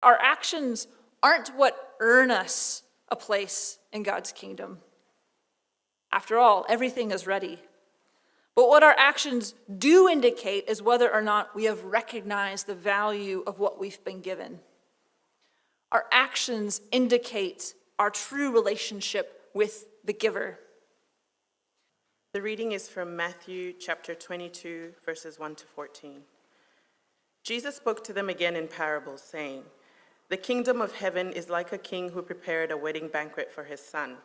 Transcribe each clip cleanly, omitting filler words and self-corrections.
Our actions aren't what earn us a place in God's kingdom. After all, everything is ready. But what our actions do indicate is whether or not we have recognized the value of what we've been given. Our actions indicate our true relationship with the giver. The reading is from Matthew chapter 22, verses 1 to 14. Jesus spoke to them again in parables, saying, "The kingdom of heaven is like a king who prepared a wedding banquet for his son.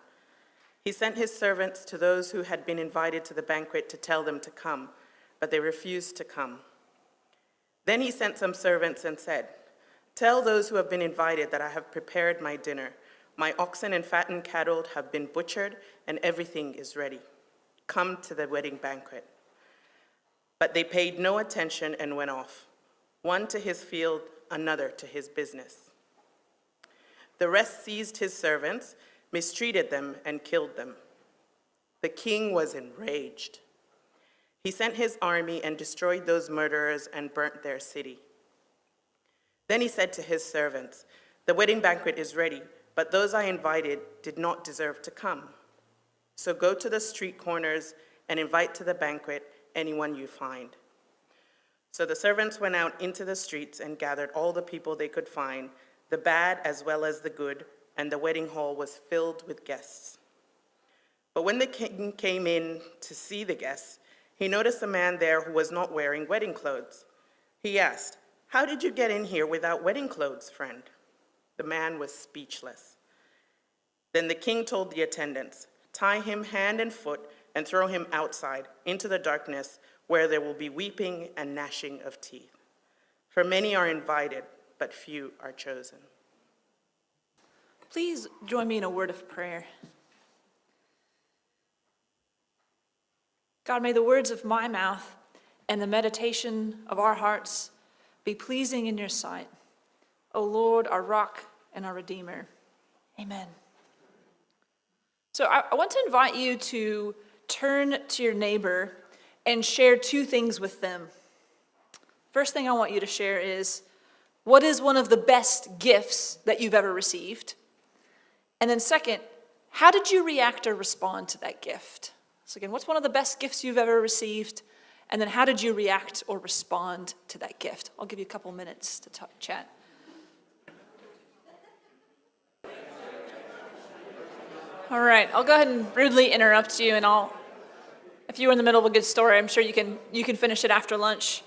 He sent his servants to those who had been invited to the banquet to tell them to come, but they refused to come. Then he sent some servants and said, 'Tell those who have been invited that I have prepared my dinner. My oxen and fattened cattle have been butchered, and everything is ready. Come to the wedding banquet.' But they paid no attention and went off, one to his field, another to his business. The rest seized his servants, mistreated them, and killed them. The king was enraged. He sent his army and destroyed those murderers and burnt their city. Then he said to his servants, 'The wedding banquet is ready, but those I invited did not deserve to come. So go to the street corners and invite to the banquet anyone you find.' So the servants went out into the streets and gathered all the people they could find, the bad as well as the good, and the wedding hall was filled with guests. But when the king came in to see the guests, he noticed a man there who was not wearing wedding clothes. He asked, 'How did you get in here without wedding clothes, friend?' The man was speechless. Then the king told the attendants, 'Tie him hand and foot and throw him outside into the darkness, where there will be weeping and gnashing of teeth. For many are invited, but few are chosen.'" Please join me in a word of prayer. God, may the words of my mouth and the meditation of our hearts be pleasing in your sight. O Lord, our rock and our redeemer. Amen. So I want to invite you to turn to your neighbor and share two things with them. First thing I want you to share is, what is one of the best gifts that you've ever received? And then second, how did you react or respond to that gift? So again, what's one of the best gifts you've ever received? And then how did you react or respond to that gift? I'll give you a couple minutes to chat. All right, I'll go ahead and rudely interrupt you, and if you were in the middle of a good story, I'm sure you can finish it after lunch.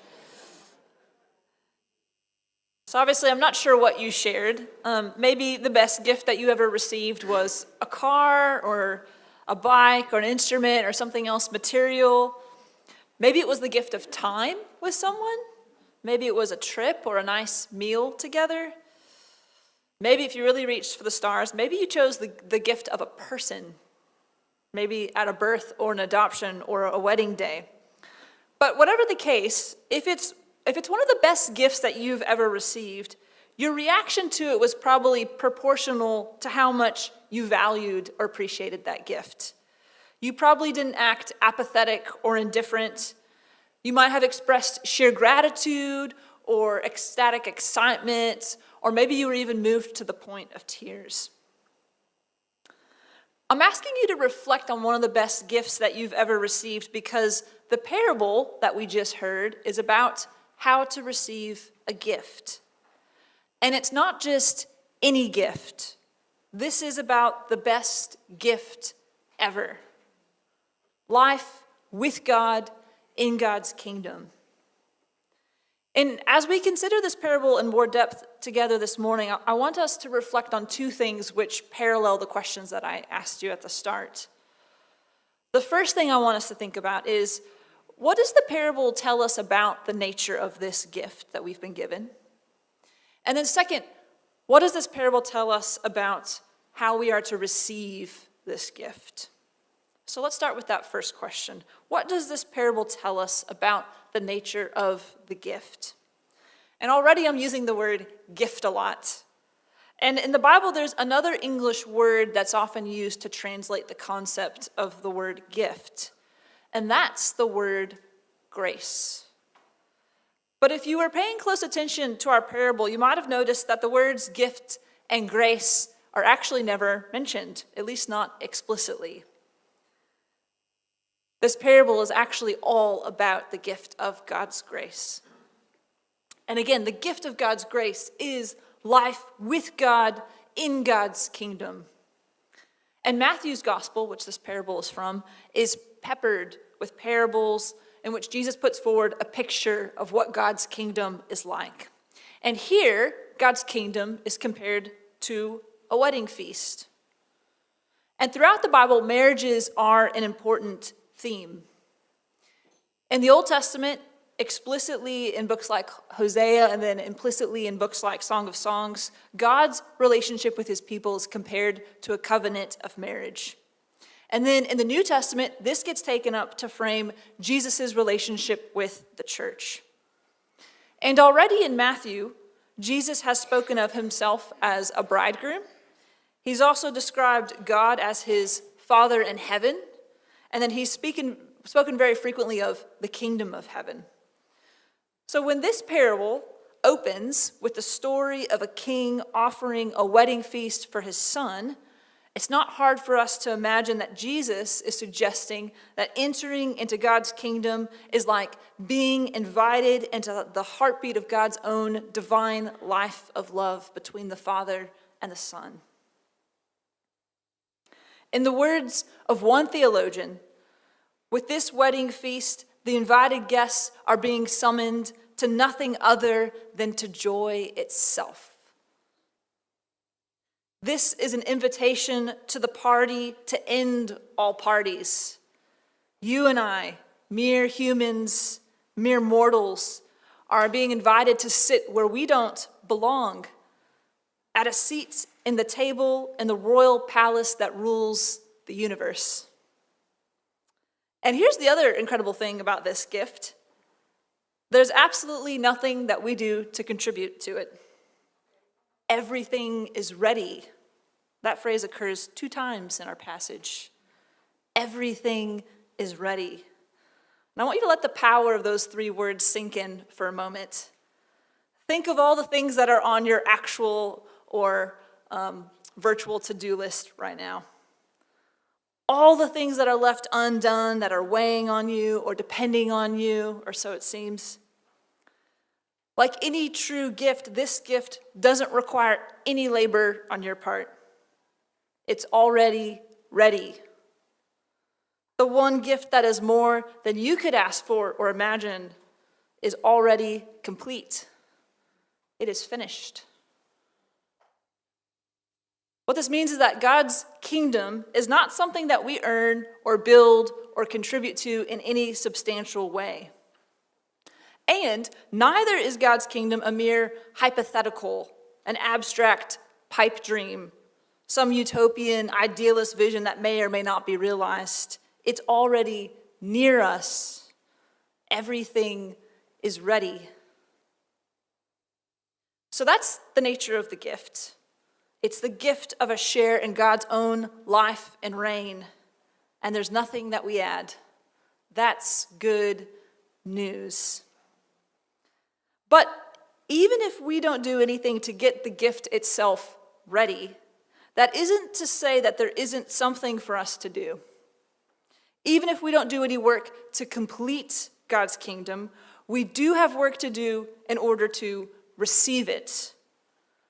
So obviously, I'm not sure what you shared. Maybe the best gift that you ever received was a car or a bike or an instrument or something else material. Maybe it was the gift of time with someone. Maybe it was a trip or a nice meal together. Maybe if you really reached for the stars, maybe you chose the gift of a person. Maybe at a birth or an adoption or a wedding day. But whatever the case, if it's one of the best gifts that you've ever received, your reaction to it was probably proportional to how much you valued or appreciated that gift. You probably didn't act apathetic or indifferent. You might have expressed sheer gratitude or ecstatic excitement, or maybe you were even moved to the point of tears. I'm asking you to reflect on one of the best gifts that you've ever received, because the parable that we just heard is about how to receive a gift. And it's not just any gift. This is about the best gift ever. Life with God in God's kingdom. And as we consider this parable in more depth together this morning, I want us to reflect on two things which parallel the questions that I asked you at the start. The first thing I want us to think about is, what does the parable tell us about the nature of this gift that we've been given? And then second, what does this parable tell us about how we are to receive this gift? So let's start with that first question. What does this parable tell us about the nature of the gift? And already I'm using the word gift a lot. And in the Bible, there's another English word that's often used to translate the concept of the word gift. And that's the word grace. But if you were paying close attention to our parable, you might have noticed that the words gift and grace are actually never mentioned, at least not explicitly. This parable is actually all about the gift of God's grace. And again, the gift of God's grace is life with God in God's kingdom. And Matthew's gospel, which this parable is from, is peppered with parables in which Jesus puts forward a picture of what God's kingdom is like. And here, God's kingdom is compared to a wedding feast. And throughout the Bible, marriages are an important theme. In the Old Testament, explicitly in books like Hosea and then implicitly in books like Song of Songs, God's relationship with his people is compared to a covenant of marriage. And then in the New Testament, this gets taken up to frame Jesus' relationship with the church. And already in Matthew, Jesus has spoken of himself as a bridegroom. He's also described God as his Father in heaven. And then he's spoken very frequently of the kingdom of heaven. So when this parable opens with the story of a king offering a wedding feast for his son, it's not hard for us to imagine that Jesus is suggesting that entering into God's kingdom is like being invited into the heartbeat of God's own divine life of love between the Father and the Son. In the words of one theologian, with this wedding feast, the invited guests are being summoned to nothing other than to joy itself. This is an invitation to the party to end all parties. You and I, mere humans, mere mortals, are being invited to sit where we don't belong, at a seat in the table in the royal palace that rules the universe. And here's the other incredible thing about this gift. There's absolutely nothing that we do to contribute to it. Everything is ready. That phrase occurs 2 times in our passage. Everything is ready. And I want you to let the power of those 3 words sink in for a moment. Think of all the things that are on your actual or virtual to-do list right now. All the things that are left undone, that are weighing on you or depending on you, or so it seems. Like any true gift, this gift doesn't require any labor on your part. It's already ready. The one gift that is more than you could ask for or imagine is already complete. It is finished. What this means is that God's kingdom is not something that we earn or build or contribute to in any substantial way. And neither is God's kingdom a mere hypothetical, an abstract pipe dream, some utopian, idealist vision that may or may not be realized. It's already near us. Everything is ready. So that's the nature of the gift. It's the gift of a share in God's own life and reign. And there's nothing that we add. That's good news. But even if we don't do anything to get the gift itself ready, that isn't to say that there isn't something for us to do. Even if we don't do any work to complete God's kingdom, we do have work to do in order to receive it.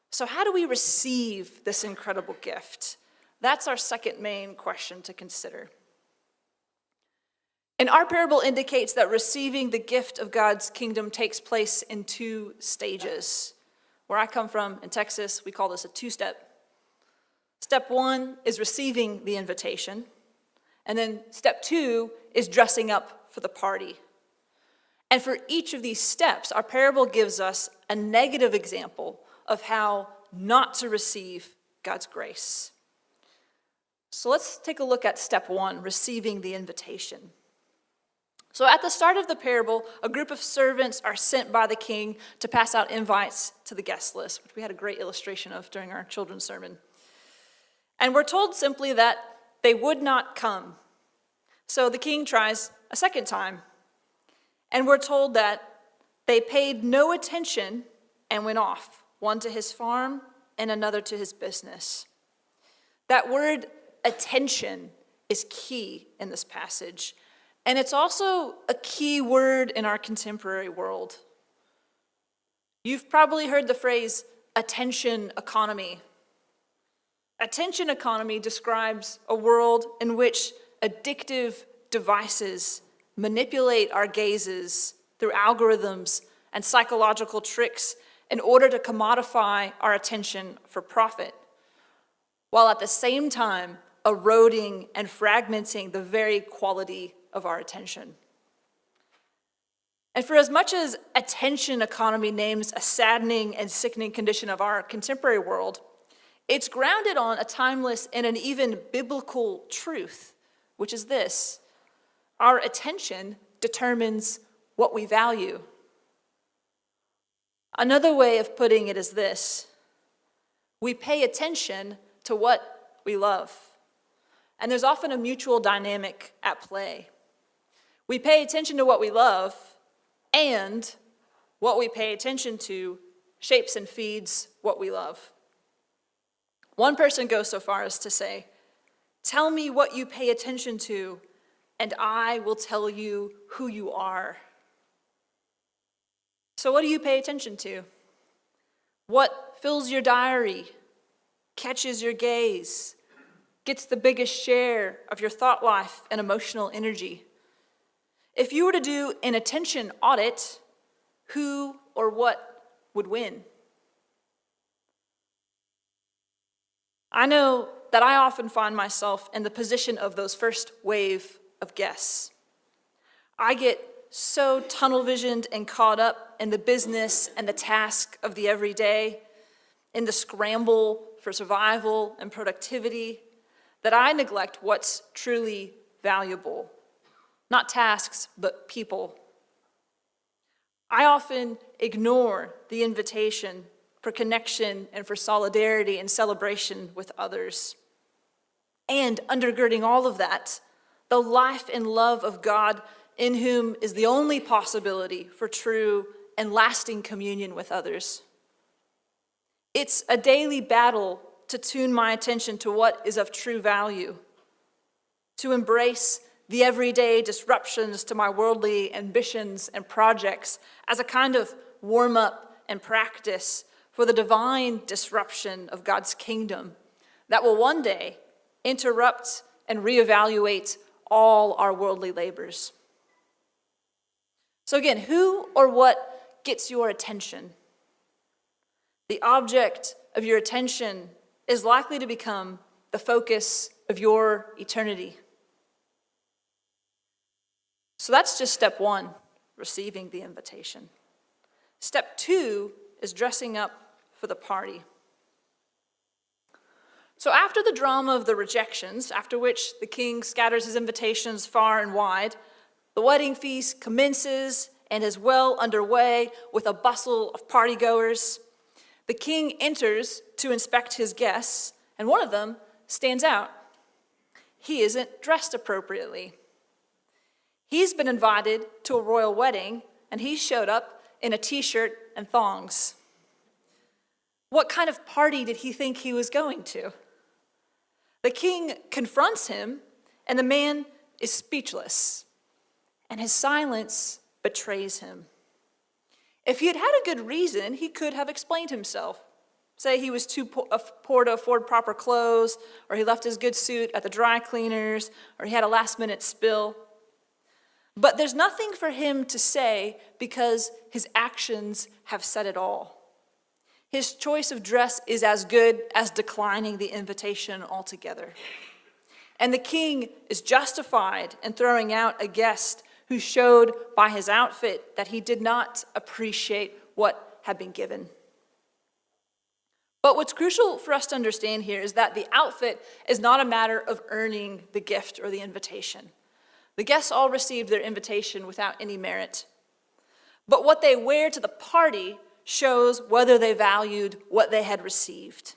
So how do we receive this incredible gift? That's our second main question to consider. And our parable indicates that receiving the gift of God's kingdom takes place in 2 stages. Where I come from, in Texas, we call this a 2-step. Step 1 is receiving the invitation. And then step 2 is dressing up for the party. And for each of these steps, our parable gives us a negative example of how not to receive God's grace. So let's take a look at step 1, receiving the invitation. So at the start of the parable, a group of servants are sent by the king to pass out invites to the guest list, which we had a great illustration of during our children's sermon. And we're told simply that they would not come. So the king tries a second time. And we're told that They paid no attention and went off, one to his farm and another to his business. That word attention is key in this passage, and it's also a key word in our contemporary world. You've probably heard the phrase attention economy. Attention economy describes a world in which addictive devices manipulate our gazes through algorithms and psychological tricks in order to commodify our attention for profit, while at the same time eroding and fragmenting the very quality of our attention. And for as much as attention economy names a saddening and sickening condition of our contemporary world, it's grounded on a timeless and an even biblical truth, which is this: our attention determines what we value. Another way of putting it is this: we pay attention to what we love. And there's often a mutual dynamic at play. We pay attention to what we love, and what we pay attention to shapes and feeds what we love. One person goes so far as to say, "Tell me what you pay attention to, and I will tell you who you are." So what do you pay attention to? What fills your diary, catches your gaze, gets the biggest share of your thought life and emotional energy? If you were to do an attention audit, who or what would win? I know that I often find myself in the position of those first wave of guests. I get so tunnel visioned and caught up in the business and the task of the everyday, in the scramble for survival and productivity, that I neglect what's truly valuable. Not tasks, but people. I often ignore the invitation for connection and for solidarity and celebration with others. And undergirding all of that, the life and love of God, in whom is the only possibility for true and lasting communion with others. It's a daily battle to tune my attention to what is of true value, to embrace the everyday disruptions to my worldly ambitions and projects as a kind of warm-up and practice for the divine disruption of God's kingdom that will one day interrupt and reevaluate all our worldly labors. So again, who or what gets your attention? The object of your attention is likely to become the focus of your eternity. So that's just step one, receiving the invitation. Step two is dressing up for the party. So after the drama of the rejections, after which the king scatters his invitations far and wide, the wedding feast commences and is well underway with a bustle of partygoers. The king enters to inspect his guests, and one of them stands out. He isn't dressed appropriately. He's been invited to a royal wedding, and he showed up in a t-shirt and thongs. What kind of party did he think he was going to? The king confronts him, and the man is speechless, and his silence betrays him. If he had had a good reason, he could have explained himself. Say he was too poor to afford proper clothes, or he left his good suit at the dry cleaners, or he had a last-minute spill. But there's nothing for him to say because his actions have said it all. His choice of dress is as good as declining the invitation altogether. And the king is justified in throwing out a guest who showed by his outfit that he did not appreciate what had been given. But what's crucial for us to understand here is that the outfit is not a matter of earning the gift or the invitation. The guests all received their invitation without any merit. But what they wear to the party shows whether they valued what they had received.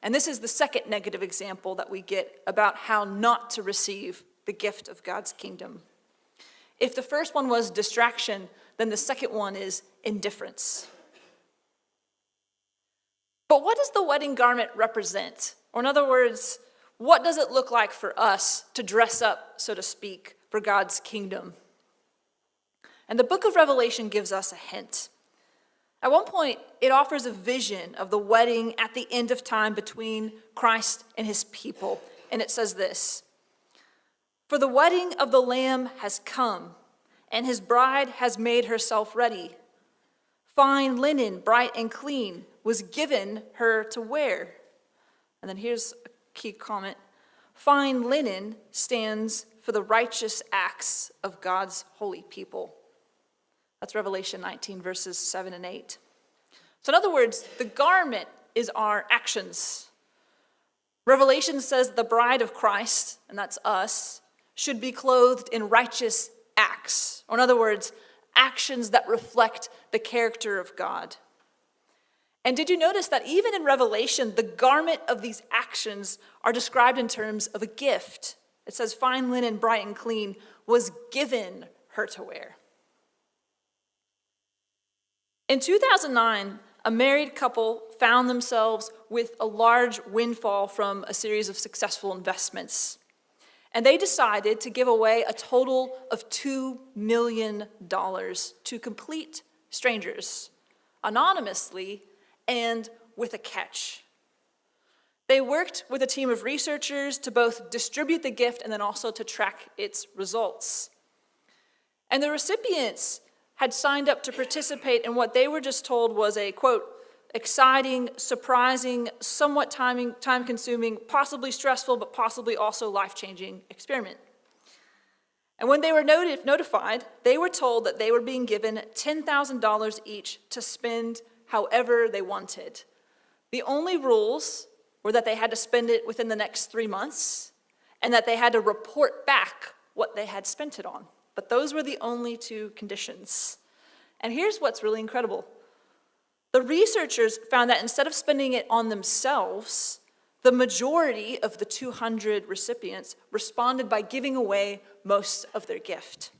And this is the second negative example that we get about how not to receive the gift of God's kingdom. If the first one was distraction, then the second one is indifference. But what does the wedding garment represent? Or in other words, what does it look like for us to dress up, so to speak, for God's kingdom? And the book of Revelation gives us a hint. At one point, it offers a vision of the wedding at the end of time between Christ and his people. And it says this: "For the wedding of the Lamb has come, and his bride has made herself ready. Fine linen, bright and clean, was given her to wear." And then here's a key comment. Fine linen stands for the righteous acts of God's holy people. That's Revelation 19, verses 7 and 8. So in other words, the garment is our actions. Revelation says the bride of Christ, and that's us, should be clothed in righteous acts. Or in other words, actions that reflect the character of God. And did you notice that even in Revelation, the garment of these actions are described in terms of a gift? It says, fine linen, bright and clean, was given her to wear. In 2009, a married couple found themselves with a large windfall from a series of successful investments. And they decided to give away a total of $2 million to complete strangers, anonymously and with a catch. They worked with a team of researchers to both distribute the gift and then also to track its results. And the recipients had signed up to participate in what they were just told was a, quote, exciting, surprising, somewhat time-consuming, possibly stressful, but possibly also life-changing experiment. And when they were notified, they were told that they were being given $10,000 each to spend however they wanted. The only rules were that they had to spend it within the next 3 months and that they had to report back what they had spent it on. But those were the only two conditions. And here's what's really incredible. The researchers found that instead of spending it on themselves, the majority of the 200 recipients responded by giving away most of their gift.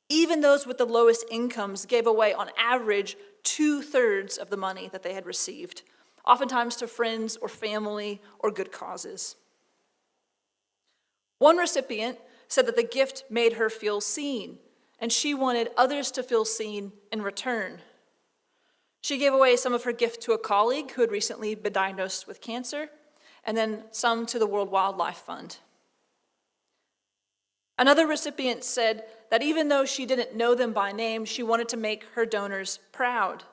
Even those with the lowest incomes gave away, on average, 2/3 of the money that they had received, oftentimes to friends or family or good causes. One recipient said that the gift made her feel seen, and she wanted others to feel seen in return. She gave away some of her gift to a colleague who had recently been diagnosed with cancer, and then some to the World Wildlife Fund. Another recipient said that even though she didn't know them by name, she wanted to make her donors proud.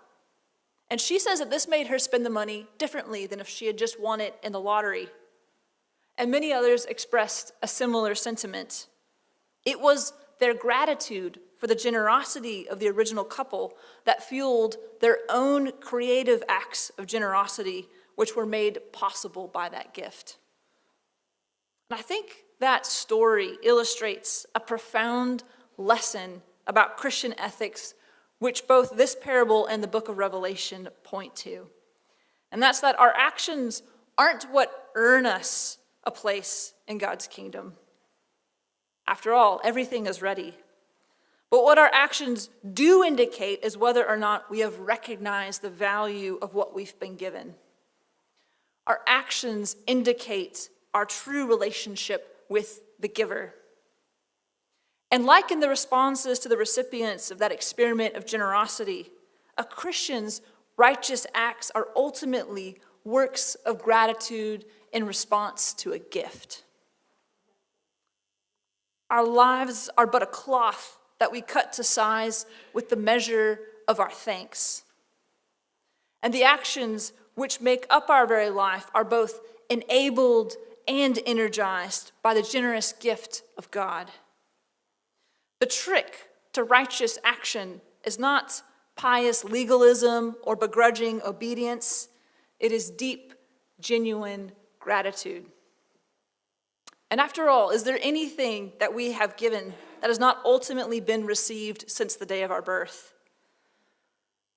And she says that this made her spend the money differently than if she had just won it in the lottery. And many others expressed a similar sentiment. It was their gratitude for the generosity of the original couple that fueled their own creative acts of generosity, which were made possible by that gift. And I think that story illustrates a profound lesson about Christian ethics, which both this parable and the book of Revelation point to. And that's that our actions aren't what earn us a place in God's kingdom. After all, everything is ready. But what our actions do indicate is whether or not we have recognized the value of what we've been given. Our actions indicate our true relationship with the giver. And like in the responses to the recipients of that experiment of generosity, a Christian's righteous acts are ultimately works of gratitude in response to a gift. Our lives are but a cloth that we cut to size with the measure of our thanks. And the actions which make up our very life are both enabled and energized by the generous gift of God. The trick to righteous action is not pious legalism or begrudging obedience. It is deep, genuine gratitude. And after all, is there anything that we have given that has not ultimately been received since the day of our birth?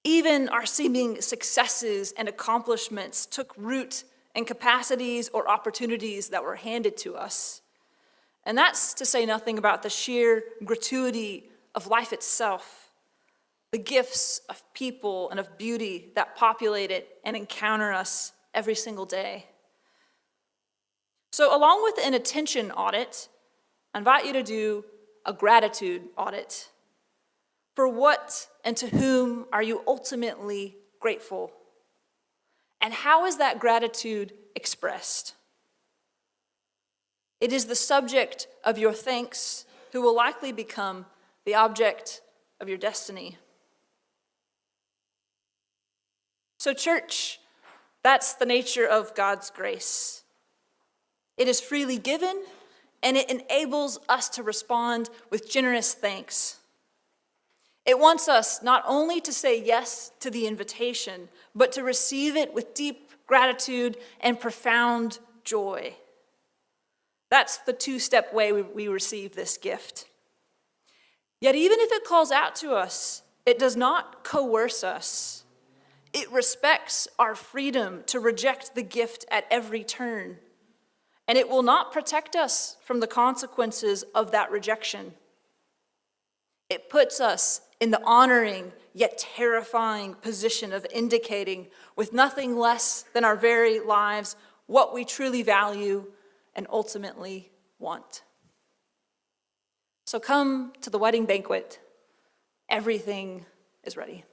Even our seeming successes and accomplishments took root in capacities or opportunities that were handed to us. And that's to say nothing about the sheer gratuity of life itself. the gifts of people and of beauty that populate it and encounter us every single day. So along with an attention audit, I invite you to do a gratitude audit. For what and to whom are you ultimately grateful? And how is that gratitude expressed? It is the subject of your thanks who will likely become the object of your destiny. So, church, that's the nature of God's grace. It is freely given, and it enables us to respond with generous thanks. It wants us not only to say yes to the invitation, but to receive it with deep gratitude and profound joy. That's the two-step way we receive this gift. Yet even if it calls out to us, it does not coerce us. It respects our freedom to reject the gift at every turn. And it will not protect us from the consequences of that rejection. It puts us in the honoring yet terrifying position of indicating with nothing less than our very lives what we truly value and ultimately want. So come to the wedding banquet. Everything is ready.